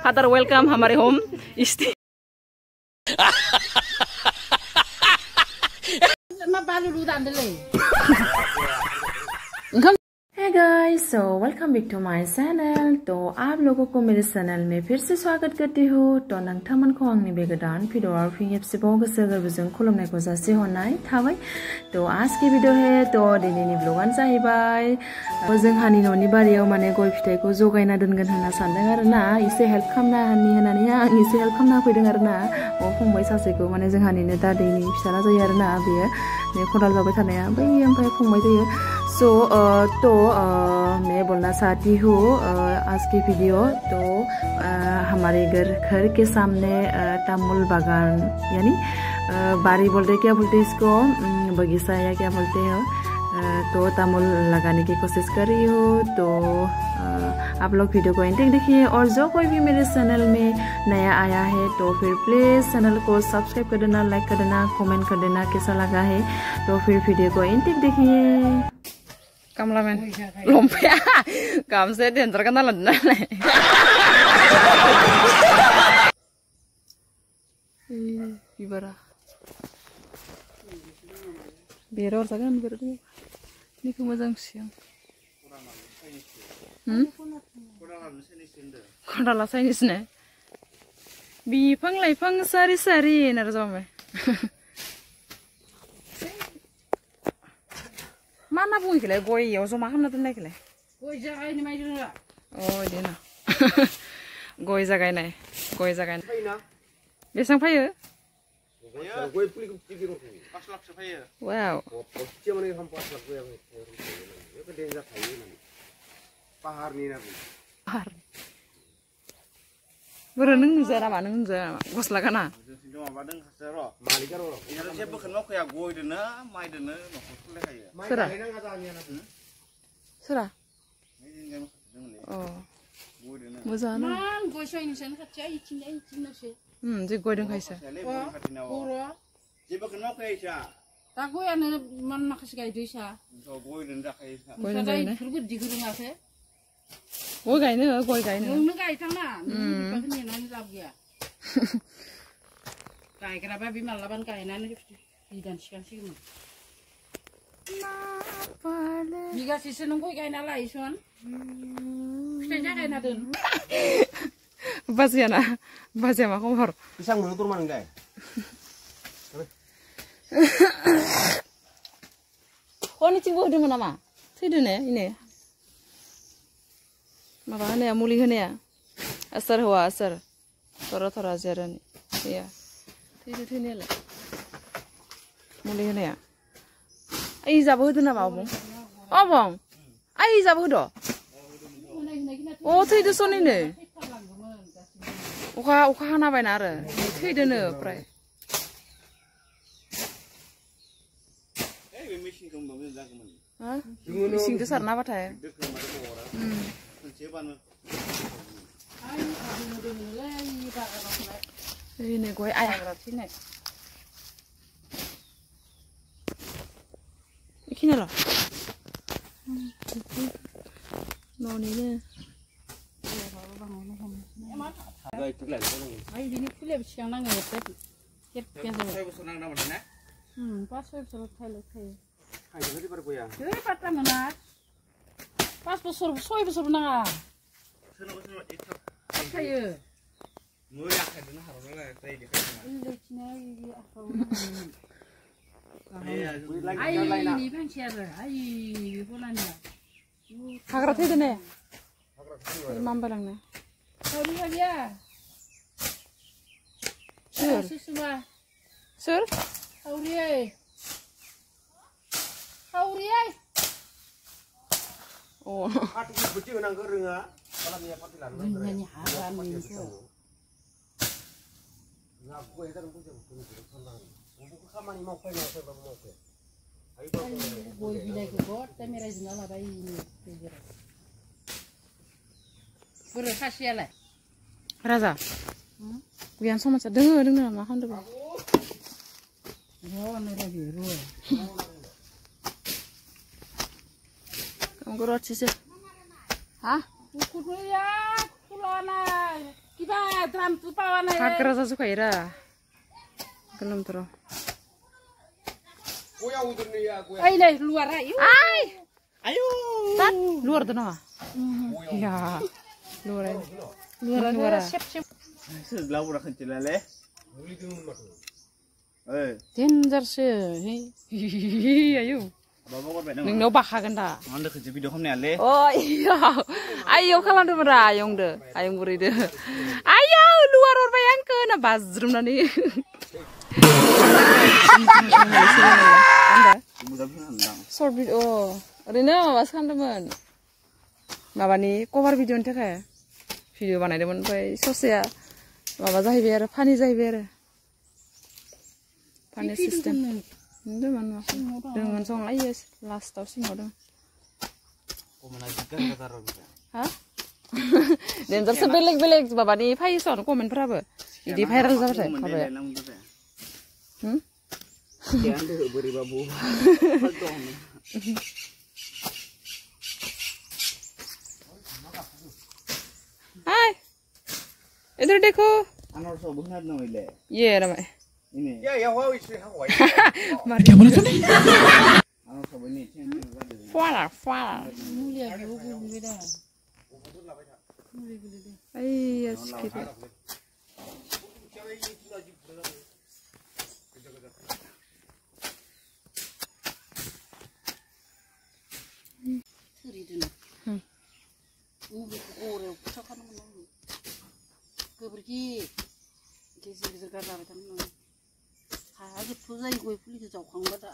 Father welcome हमारे होम इस्ती Hey guys, so welcome back to my channel. तो आप लोगों को मेरे चैनल में फिर से स्वागत करती हूँ. तो नोंथांमोनखौ आंनि बे गोदान भिडियोआव फिन खेबसेबाव गोसो गोरबोजों खुलुमनायखौ जासिहरनाय थाबाय. तो आज की भिडियो है तो दिनैनि ब्लगानो जाहैबाय जोंहानि न'नि बारियाव माने गय फिथाइखौ जगायना दोनगोन होनना सानदों आरोना एसे हेल्प खालामना होननानै आं एसे हेल्प खालामना फैदों आरोना. फंबाय सासेखौ माने जोंहानिनो दादैनि फिसाला जायो आरोना बेयो बे खदाल जाबाय थानाया बै ओमफ्राय फंबाय जायो. सो मैं बोलना चाहती हूँ आज की वीडियो तो हमारे घर के सामने तामुल बागान यानी बारी बोलते क्या बोलते इसको बगीचा या क्या बोलते हो तो तामुल लगाने की कोशिश कर रही हूँ. तो आप लोग वीडियो को एंड तक देखिए और जो कोई भी मेरे चैनल में नया आया है तो फिर प्लीज़ चैनल को सब्सक्राइब कर देना, लाइक कर देना, कमेंट कर देना कैसा लगा है. तो फिर वीडियो को एंड तक देखिए. Kameramen, lompet, kamu saya diantar ke dalam nih. Gimana? Biar orang sagan berdua. Ini kemazang siang. Kodala Chinese nih. Bifang laifang sari narzome. Mana bunyi kile goi ya, so maham na tunai kile. Goi jagai ni mai dulu. Oh dina. Goi jagai nai. Besang payu? Goi puli kiki roti. 5 lakh payu. Wow. Pasti mana ham 5 lakh goi. Itu kedengar payu ni. Pahar ni na. Pahar. Berenang nuzara mana nuzara. Gos lagana. Badeng kasero. Malikar ro. Ya siapa kenal kayak goi dena, mai dena, nokol kayak. Serah. Serah. Oh. Muzana. Man, goi shoy ni sen kaca icin nasi. Jadi goi deng kaisa. Uro. Siapa kenal kayak isa. Tak goi ane man makas kayak isa. So goi denda kaisa. Goi denda. Terus digurung ase. Goi kaine. Nung kaisa na. Pakai ni nani lagi ya. Kayak kenapa bimal laban kayak nani dan sikan sih. Jika sisi nunggu kayak nala isuan, kita jaga nadun. Basiana komor. Pisang menutur mana enggak? Kau ni cinggu di mana ma? Tidak nih ini. Makanya ya muli ya. Asar huwa asar. Tora ajaran. Iya. Tidak ini lah. Muli ya. Ai jabu itu nama abang. Abang, ai jabu itu. Oh, itu soni nih. Uka hana benar. Itu nih, pray. Hah? Mesin itu sarna apa ya? Ini gue ayah. Ini lah. Noni ni. Ay, ini pula siang nang ngetet. Biasa. Saya besar nang nama mana? Pas saya besar thai. Hai, jadi pada goyang. Jadi pada mana? Pas besar nang. Senang itu. Saya. Murah kan dah harus lah saya di sana. Ini cina apa? Ay, ini kan siapa? Ay, bulannya. Hagrat itu nih. Imam barang nih. Tahu dia. Sur. Tahu dia. Oh. Hati bocil nang gereng ah. Kalau dia patilan. Ini haram itu. Ngaku itu kan bocil. Buku kamani mau kau nak sebab mau kau. Boy bila ikut, tapi mereka jangan lah ini. Pura kasih lah. Raza. Biar sama saja dengar makan tu. Oh, mereka biru. Kamu kerja sih? Hah? Kudu ya, kulana. Kita Hagra zazukayo ra. Gelem tro. Ay, luar ayo. Ay. Ayo. Tat luar tuh nah. Ya. Luar. Luar. Siap. Sebelah udah kecil leh. Danger sih. Ayo. Bapak kok bedang. Neng no bakhagan da. Anda kerja video kamu nih Oh iya. Ayo kalan tuh ayong deh. Ayong beri deh. Ayo luar bayang ke na bazrum nani. Anda. Short video. Oरैनो माबासो खालामदोंमोन. माबानि कभार भिडिअनि थाखाय भिडिअ बानायदोंमोन ओमफ्राय ससेया माबा जाहैबाय आरो फानि जाहैबाय आरो. फानि system. Doon dengan song aja last tau sih modal. Hah? Dan terus beleg bapak ni pai son komen berapa? Ini viral siapa sih? Apa ya? Jangan dulu beri babu. Hai, इधर देखो. Anak sobo nggak nol ile. Iya namanya. Ini. Ya, wah itu Hawaii. Dia mana tuh? Anak sobo ini. Fuala. Mulia buku beda. Iya sekitar. Pergi geser karena macam mana? Hari pusai gue pilih ke jauh dah.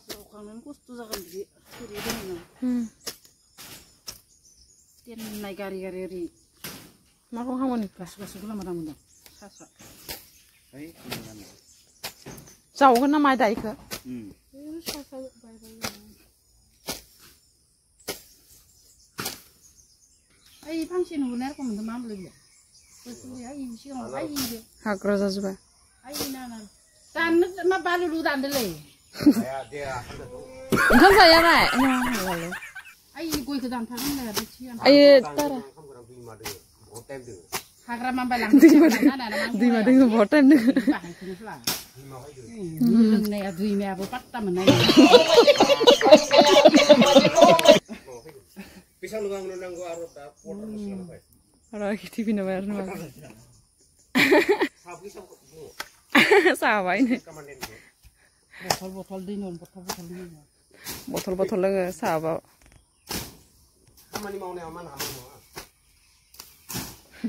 Jauh nan kus tu jangan di mana? Dia naik gari. Mak kau kamu nih? Gas gula mana muda? Sasa. Jauh kan nama ada ikut. Sasa Ay, pangsin benar kok mentu mam lagi. Betul ya, ini sih orang ay ini. Hak rasa juga. Ay nana. Tan ma balu lu tan dele. Kan saya naik. Ay gue ke dan tangan dah ada cian. Ay tara. Hagra ma balang. Di mana dengan boten deh. Nih adui me apa patta menai. Pisang luang nundang gua arut dah, porter selama apa? Orang kita bina bayar nama. Sabu sabu. Sawa ini. Botol dinon, botol dinon. Botol lagi sawa. Aman ni mau ni aman.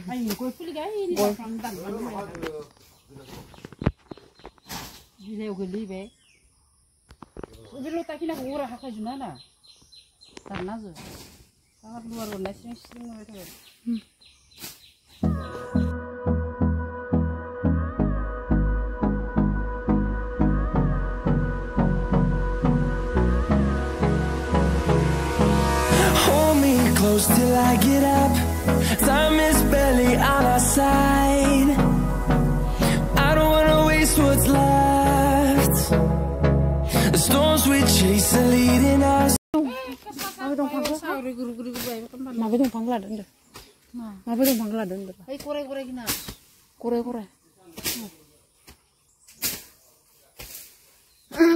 Ay, gue pilih gaya ini. Pangdan. Bila gue libe. Bila tak kena kurang hak junana. Tanah tu. Sangat luar biasa sih mereka. Hold me close till I get up. Time is barely on our side. I don't wanna waste what's left. The storms we chase are leading us. Mabe dong pangla dende. Mabe dong pangla dende. Hey, kore gina. Kore.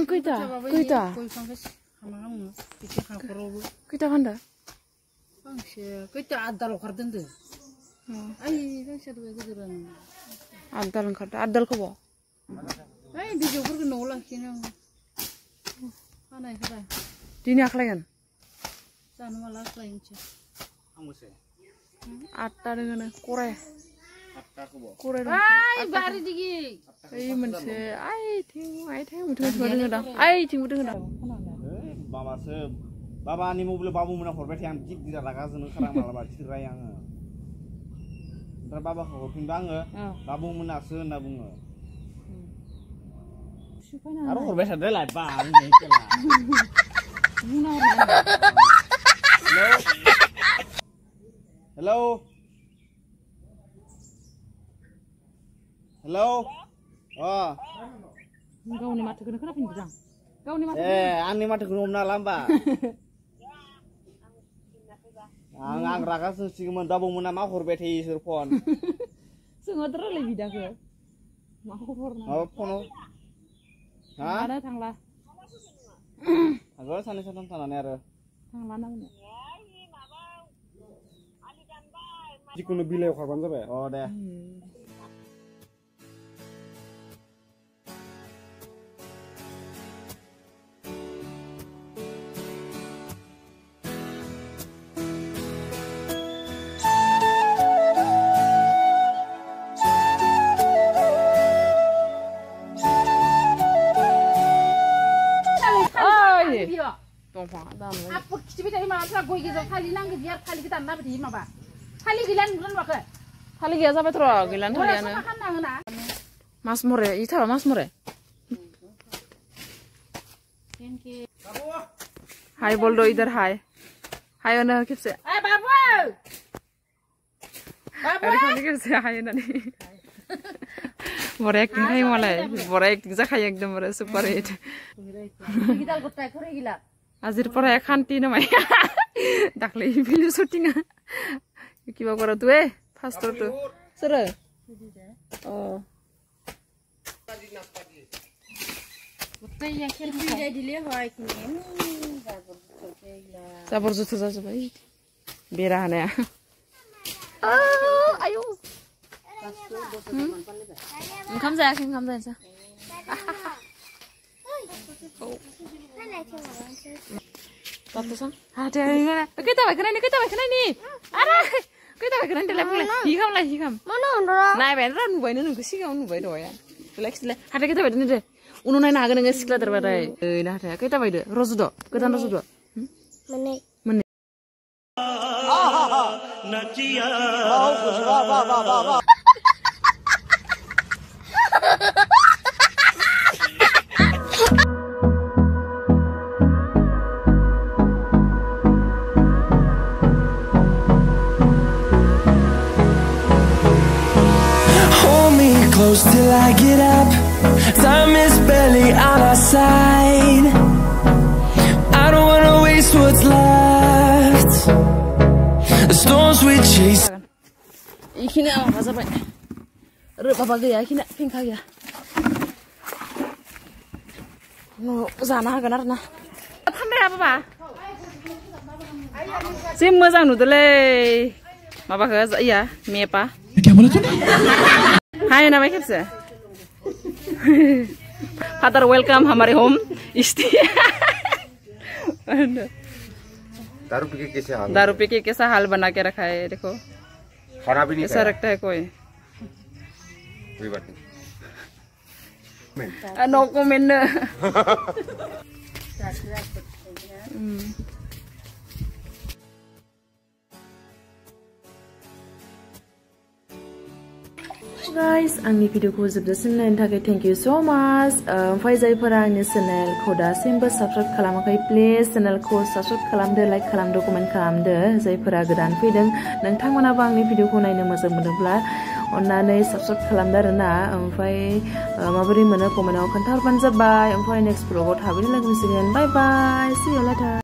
Kita. Kita kan dah. Kita adal karden tu. Ay, kan siapa tu keran. Adal ko bo. Ay, video pun kena olah kena. Mana kena? Dini aklayan. Sana malah lain je. Kamu sih. Atta dengan kore. Apa aku bawa? Kore dong. Ay, bari digi. Ay mense. Ay ting dengan dah. Ay ting dengan dah. Bapa se, bapa ni mobil babu mana korban yang jik tidak raga seneng kerang malah baca cerai yang. Ntar bapa kau pimbang babu mana se nabung. Aku korban sadar lah, bang. Hello. Oh. Kau ni mati kena kenapa bilang? Kau ni mati. Ani mati kena umna lamba. आं रागा जोंसिगौमोन बाबुमोना मा हरबाय थायो इसोर फन जोंहाथ' रायलाय बिदाखो मा खबर ना माबा फनाव हा आरो थांला थांगोन सानै साथाम थानानै आरो थांला नांनो जिखुनु बिलाइयाव खारबानो जाबाय अ दे दंफां दानबाय आब खिथिबाय थायो माबाफ्रा गय गेजेराव थालिर नांगौ बियार थालिरखौ दानना होबाय थायो माबा थालिर गैला नुदों माखो थालिर गैया जाबाय र' गैलानो थालिरानो मास मरे इ थाबा मास मरे हाय बोल दो इधर हाय हाय होनो खेबसे ए बाबु बाबु खेबसे हाय होननानै बरा एक्टिं खायो मालाय बरा एक्टिं जाखायो एकदम सुपार हिट আজিৰ পৰা এখান্তি নমাই দাখলে ভিডিও শুটিং কিবা কৰা তুই ফাৰ্ষ্টটো সৰ ও গোটেই একেল ভিডিও দিলে হয় কিনে জাবৰ জুথ যাজবাই বেৰা হানে আয়ো ओंखाम जायाखै ओंखाम जायासै Ada kita baiknya Ada kita baiknya di level hikam lah hikam. Mana orang? Nah, beneran nubai nunggu sih kamu nubai doa ya. Relax deh. Ada kita baiknya deh. Uno naik naga nengah sikla terbaik. Nah ada kita baik deh. Rosudo, kita rosudo. Mana? Mana? Nacia. Close till I get up. Time is barely on our side. I don't wanna waste what's left. The storms we chase. Ikini apa sampai? Papa gaya ikini pink gaya. No, sana ganar na. Thambe apa ba? Sim mozang nudle. Maba ke iya, mepa. Kya bola tune? Hai nama कैसे Father welcome हमारे home दारू पी के कैसा हाल बना के रखा है देखो खाना भी नहीं ऐसा रखता है कोई बात नहीं नो कमेंट guys, आंनि भिडिअखौ जोबजासिम नायनो थाखाय thank you so much. ओमफ्राय जायफोरा आंनि चेनेलखौ दासिमबो साबस्क्राइब खालामाखै प्लिज चेनेलखौ साबस्क्राइब खालामदो, लाइक खालामदो, कमेन्ट खालामदो. जायफोरा गोदान फैदों नोंथांमोनाबो आंनि भिडिअखौ नायनो मोजां मोनोब्ला अन्नानै साबस्क्राइब खालामदो आरोना. ओमफ्राय माबोरै मोनो कमेन्टआव खोन्थाहरबानो जाबाय. ओमफ्राय नेक्स्ट ब्लगाव थाबैनो लोगो मोनसिगोन. Bye bye, see you later.